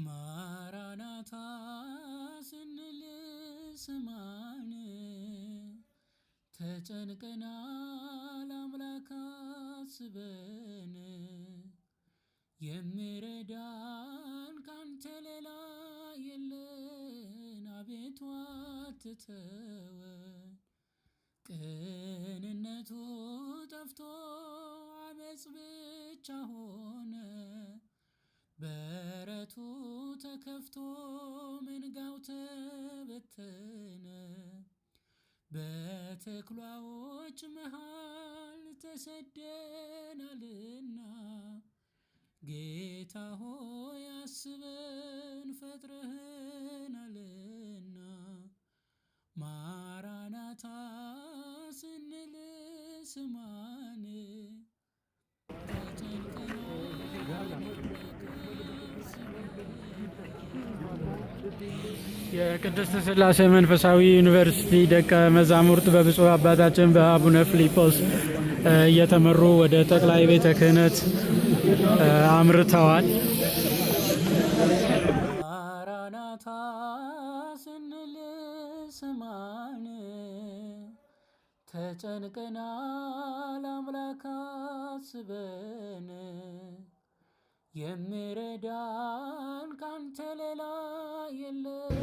ማራናታ ስንል ስማን ተጨንቀናል አምላክ አስበን የሚረዳን ካንተ ሌላ የለን አቤቱ አትተወን። ቅንነቱ ጠፍቶ አመጽ ብቻ ሆነ በረቱ ተከፍቶ መንጋው ተበተነ በተኩላዎች መሃል ተሰደናልና ጌታ ሆይ አስበን ፈጥረህናልና ማራናታ ስንል ስማን የቅድስት ሥላሴ መንፈሳዊ ዩኒቨርሲቲ ደቀ መዛሙርት በብፁዕ አባታችን በአቡነ ፊልጶስ እየተመሩ ወደ ጠቅላይ ቤተ ክህነት አምርተዋል። ማራናታ ስንል ስማን ተጨንቀናል አምላክ አስበን የሚረዳን ካንተ ሌላ የለም።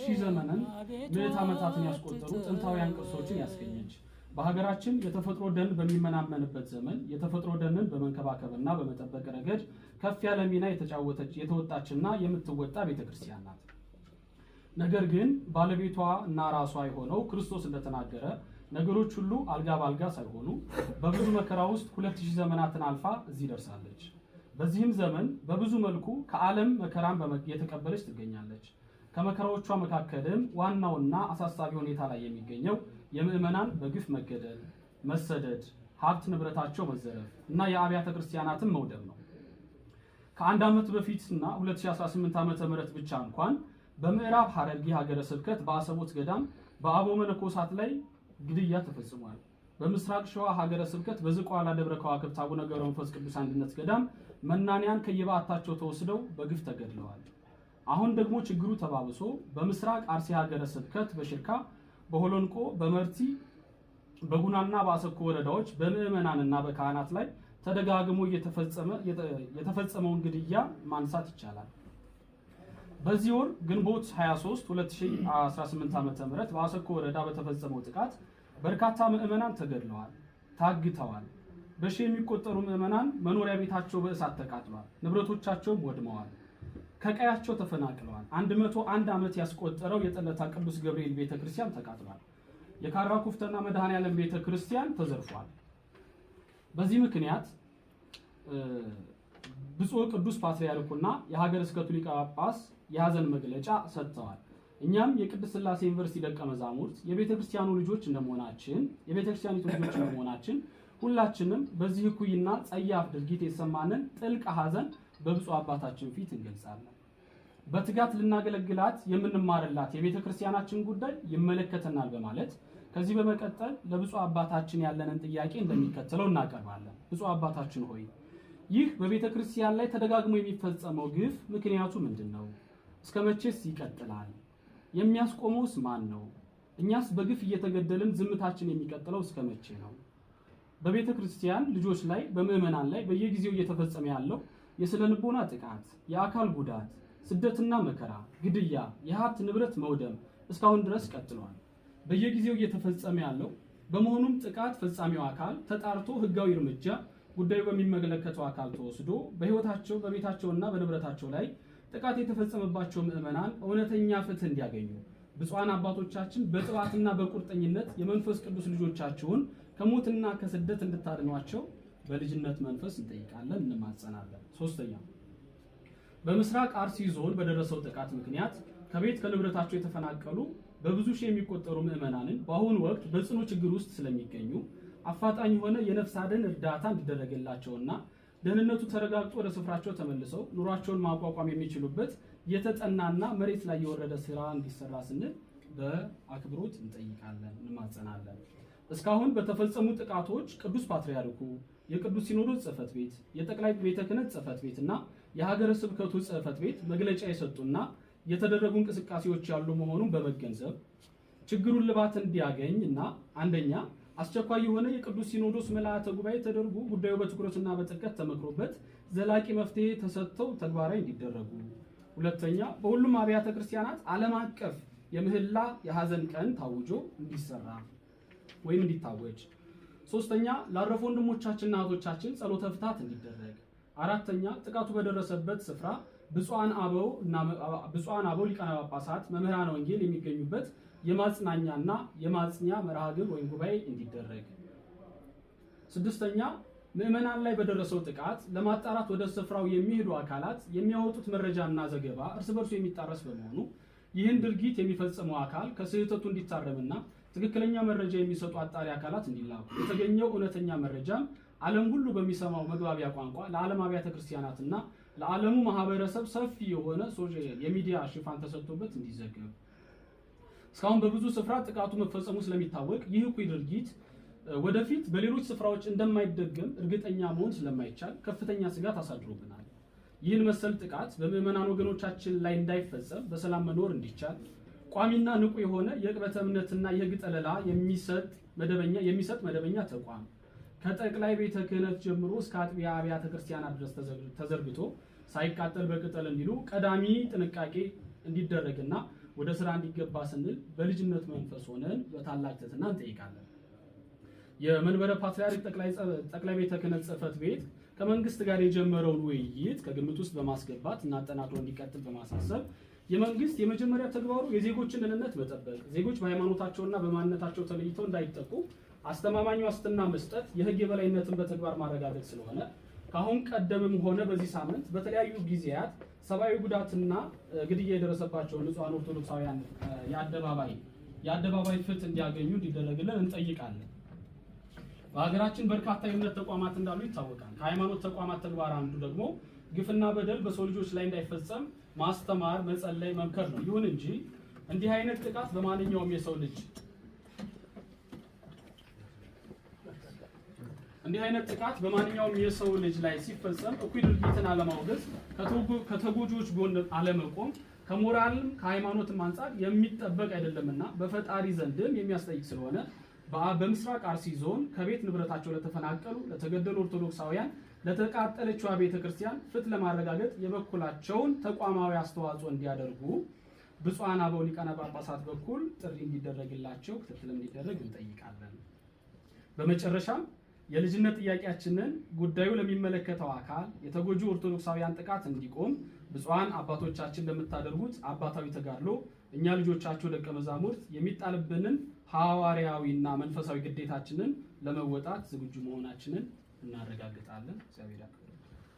ሺህ ዘመንን ምዕት ዓመታትን ያስቆጠሩ ጥንታውያን ቅርሶችን ያስገኘች በሀገራችን የተፈጥሮ ደን በሚመናመንበት ዘመን የተፈጥሮ ደንን በመንከባከብና በመጠበቅ ረገድ ከፍ ያለ ሚና የተወጣችና የምትወጣ ቤተክርስቲያን ናት። ነገር ግን ባለቤቷ እና ራሷ የሆነው ክርስቶስ እንደተናገረ ነገሮች ሁሉ አልጋ ባልጋ ሳይሆኑ በብዙ መከራ ውስጥ 2000 ዘመናትን አልፋ እዚህ ደርሳለች። በዚህም ዘመን በብዙ መልኩ ከዓለም መከራን የተቀበለች ትገኛለች። ከመከራዎቿ መካከልም ዋናውና አሳሳቢ ሁኔታ ላይ የሚገኘው የምዕመናን በግፍ መገደል፣ መሰደድ፣ ሀብት ንብረታቸው መዘረፍ እና የአብያተ ክርስቲያናትን መውደም ነው። ከአንድ ዓመት በፊትና 2018 ዓመተ ምህረት ብቻ እንኳን በምዕራብ ሐረርጌ ሀገረ ስብከት በአሰቦት ገዳም በአበው መነኮሳት ላይ ግድያ ተፈጽሟል። በምስራቅ ሸዋ ሀገረ ስብከት በዝቋላ ደብረ ከዋክብት አቡነ ገብረ መንፈስ ቅዱስ አንድነት ገዳም መናንያን ከየበዓታቸው ተወስደው በግፍ ተገድለዋል። አሁን ደግሞ ችግሩ ተባብሶ በምስራቅ አርሲ ሀገረ ስብከት በሽርካ፣ በሆሎንቆ፣ በመርቲ፣ በጉናና በአሰኮ ወረዳዎች በምዕመናንና በካህናት ላይ ተደጋግሞ የተፈጸመውን ግድያ ማንሳት ይቻላል። በዚህ ወር ግንቦት 23 2018 ዓ.ም በአሰኮ ወረዳ በተፈጸመው ጥቃት በርካታ ምዕመናን ተገድለዋል፣ ታግተዋል። በሺህ የሚቆጠሩ ምዕመናን መኖሪያ ቤታቸው በእሳት ተቃጥሏል፣ ንብረቶቻቸውም ወድመዋል፣ ከቀያቸው ተፈናቅለዋል። 101 ዓመት ያስቆጠረው የጠለታ ቅዱስ ገብርኤል ቤተክርስቲያን ተቃጥሏል። የካራ ኩፍተና መድኃኔዓለም ቤተክርስቲያን ተዘርፏል። በዚህ ምክንያት ብፁዕ ቅዱስ ፓትርያርኩና የሀገረ ስብከቱ ሊቀ ጳጳስ የሐዘን መግለጫ ሰጥተዋል። እኛም የቅድስት ሥላሴ ዩኒቨርሲቲ ደቀ መዛሙርት የቤተክርስቲያኑ ልጆች እንደመሆናችን ሁላችንም በዚህ እኩይና ጸያፍ ድርጊት የተሰማንን ጥልቅ ሐዘን በብፁዕ አባታችን ፊት እንገልጻለን። በትጋት ልናገለግላት የምንማርላት የቤተክርስቲያናችን ጉዳይ ይመለከተናል በማለት ከዚህ በመቀጠል ለብፁዕ አባታችን ያለንን ጥያቄ እንደሚከተለው እናቀርባለን። ብፁዕ አባታችን ሆይ፣ ይህ በቤተክርስቲያን ላይ ተደጋግሞ የሚፈጸመው ግፍ ምክንያቱ ምንድነው? እስከ መቼስ ይቀጥላል? የሚያስቆመውስ ማን ነው? እኛስ በግፍ እየተገደልን ዝምታችን የሚቀጥለው እስከ መቼ ነው? በቤተክርስቲያን ልጆች ላይ በምዕመናን ላይ በየጊዜው እየተፈጸመ ያለው የስነ ልቦና ጥቃት፣ የአካል ጉዳት፣ ስደትና መከራ፣ ግድያ፣ የሀብት ንብረት መውደም እስካሁን ድረስ ቀጥሏል። በየጊዜው እየተፈጸመ ያለው በመሆኑም ጥቃት ፈጻሚው አካል ተጣርቶ ህጋዊ እርምጃ፣ ጉዳዩ በሚመለከተው አካል ተወስዶ በህይወታቸው በቤታቸውና በንብረታቸው ላይ ጥቃት የተፈጸመባቸው ምዕመናን እውነተኛ ፍትህ እንዲያገኙ ብፁዓን አባቶቻችን በጥባትና በቁርጠኝነት የመንፈስ ቅዱስ ልጆቻችሁን ከሞትና ከስደት እንድታድኗቸው በልጅነት መንፈስ እንጠይቃለን፣ እንማጸናለን። ሶስተኛ በምስራቅ አርሲ ዞን በደረሰው ጥቃት ምክንያት ከቤት ከንብረታቸው የተፈናቀሉ በብዙ ሺህ የሚቆጠሩ ምዕመናንን በአሁኑ ወቅት በጽኑ ችግር ውስጥ ስለሚገኙ አፋጣኝ የሆነ የነፍስ አድን እርዳታ እንዲደረግላቸውና ደህንነቱ ተረጋግጦ ወደ ስፍራቸው ተመልሰው ኑሯቸውን ማቋቋም የሚችሉበት የተጠናና መሬት ላይ የወረደ ስራ እንዲሰራ ስንል በአክብሮት እንጠይቃለን፣ እንማጸናለን። እስካሁን በተፈጸሙ ጥቃቶች ቅዱስ ፓትርያርኩ፣ የቅዱስ ሲኖዶስ ጽሕፈት ቤት፣ የጠቅላይ ቤተ ክህነት ጽሕፈት ቤትና የሀገረ ስብከቱ ጽሕፈት ቤት መግለጫ የሰጡና የተደረጉ እንቅስቃሴዎች ያሉ መሆኑን በመገንዘብ ችግሩን ልባት እንዲያገኝ እና አንደኛ አስቸኳይ የሆነ የቅዱስ ሲኖዶስ ምልዓተ ጉባኤ ተደርጎ ጉዳዩ በትኩረትና በጥልቀት ተመክሮበት ዘላቂ መፍትሄ ተሰጥተው ተግባራዊ እንዲደረጉ፣ ሁለተኛ በሁሉም አብያተ ክርስቲያናት ዓለም አቀፍ የምህላ የሐዘን ቀን ታውጆ እንዲሰራ ወይም እንዲታወጅ፣ ሶስተኛ ላረፉ ወንድሞቻችንና እህቶቻችን ጸሎተ ፍትሐት እንዲደረግ፣ አራተኛ ጥቃቱ በደረሰበት ስፍራ ብፁዓን አበው ሊቃነ ጳጳሳት መምህራነ ወንጌል የሚገኙበት የማጽናኛና የማጽኛ መርሃ ግብር ወይም ጉባኤ እንዲደረግ፣ ስድስተኛ ምዕመናን ላይ በደረሰው ጥቃት ለማጣራት ወደ ስፍራው የሚሄዱ አካላት የሚያወጡት መረጃና ዘገባ እርስ በርሱ የሚጣረስ በመሆኑ ይህን ድርጊት የሚፈጽመው አካል ከስህተቱ እንዲታረምና ትክክለኛ መረጃ የሚሰጡ አጣሪ አካላት እንዲላኩ፣ የተገኘው እውነተኛ መረጃም ዓለም ሁሉ በሚሰማው መግባቢያ ቋንቋ ለዓለም አብያተ ክርስቲያናትና ለዓለሙ ማህበረሰብ ሰፊ የሆነ የሚዲያ ሽፋን ተሰጥቶበት እንዲዘገብ፣ እስካሁን በብዙ ስፍራ ጥቃቱ መፈጸሙ ስለሚታወቅ ይህ እኩይ ድርጊት ወደፊት በሌሎች ስፍራዎች እንደማይደገም እርግጠኛ መሆን ስለማይቻል ከፍተኛ ስጋት አሳድሮብናል። ይህን መሰል ጥቃት በምዕመናን ወገኖቻችን ላይ እንዳይፈጸም በሰላም መኖር እንዲቻል ቋሚና ንቁ የሆነ የዕቅበተ እምነትና የሕግ ጠለላ የሚሰጥ መደበኛ ተቋም ከጠቅላይ ቤተ ክህነት ጀምሮ እስከ አጥቢያ አብያተ ክርስቲያናት ድረስ ተዘርግቶ ሳይቃጠል በቅጠል እንዲሉ ቀዳሚ ጥንቃቄ እንዲደረግና ወደ ስራ እንዲገባ ስንል በልጅነት መንፈስ ሆነን በታላቅ ትሕትና እንጠይቃለን። የመንበረ ፓትርያርክ ጠቅላይ ቤተ ክህነት ጽሕፈት ቤት ከመንግስት ጋር የጀመረውን ውይይት ከግምት ውስጥ በማስገባት እና አጠናክሮ እንዲቀጥል በማሳሰብ የመንግስት የመጀመሪያ ተግባሩ የዜጎችን ደህንነት መጠበቅ፣ ዜጎች በሃይማኖታቸውና በማንነታቸው ተለይተው እንዳይጠቁ አስተማማኝ ዋስትና መስጠት፣ የህግ የበላይነትን በተግባር ማረጋገጥ ስለሆነ ከአሁን ቀደምም ሆነ በዚህ ሳምንት በተለያዩ ጊዜያት ሰብአዊ ጉዳትና ግድያ የደረሰባቸው ንጹሐን ኦርቶዶክሳውያን የአደባባይ ፍትህ እንዲያገኙ እንዲደረግልን እንጠይቃለን። በሀገራችን በርካታ የእምነት ተቋማት እንዳሉ ይታወቃል። ከሃይማኖት ተቋማት ተግባር አንዱ ደግሞ ግፍና በደል በሰው ልጆች ላይ እንዳይፈጸም ማስተማር፣ መጸለይ፣ መምከር ነው። ይሁን እንጂ እንዲህ አይነት ጥቃት በማንኛውም የሰው ልጅ ላይ ሲፈጸም እኩይ ድርጊትን አለማውገዝ፣ ከተጎጂዎች ጎን አለመቆም ከሞራልም ከሃይማኖትም አንጻር የሚጠበቅ አይደለምና በፈጣሪ ዘንድም የሚያስጠይቅ ስለሆነ በምስራቅ አርሲ ዞን ከቤት ንብረታቸው ለተፈናቀሉ ለተገደሉ ኦርቶዶክሳውያን ለተቃጠለችዋ ቤተክርስቲያን ፍትህ ለማረጋገጥ የበኩላቸውን ተቋማዊ አስተዋጽኦ እንዲያደርጉ ብፁዓን አበው ሊቃነ ጳጳሳት በኩል ጥሪ እንዲደረግላቸው ክትትል እንዲደረግ እንጠይቃለን። በመጨረሻም የልጅነት ጥያቄያችንን ጉዳዩ ለሚመለከተው አካል የተጎጂ ኦርቶዶክሳውያን ጥቃት እንዲቆም ብፁዓን አባቶቻችን ለምታደርጉት አባታዊ ተጋድሎ እኛ ልጆቻቸው ደቀ መዛሙርት የሚጣልብንን ሐዋርያዊና መንፈሳዊ ግዴታችንን ለመወጣት ዝግጁ መሆናችንን እናረጋግጣለን። እግዚአብሔር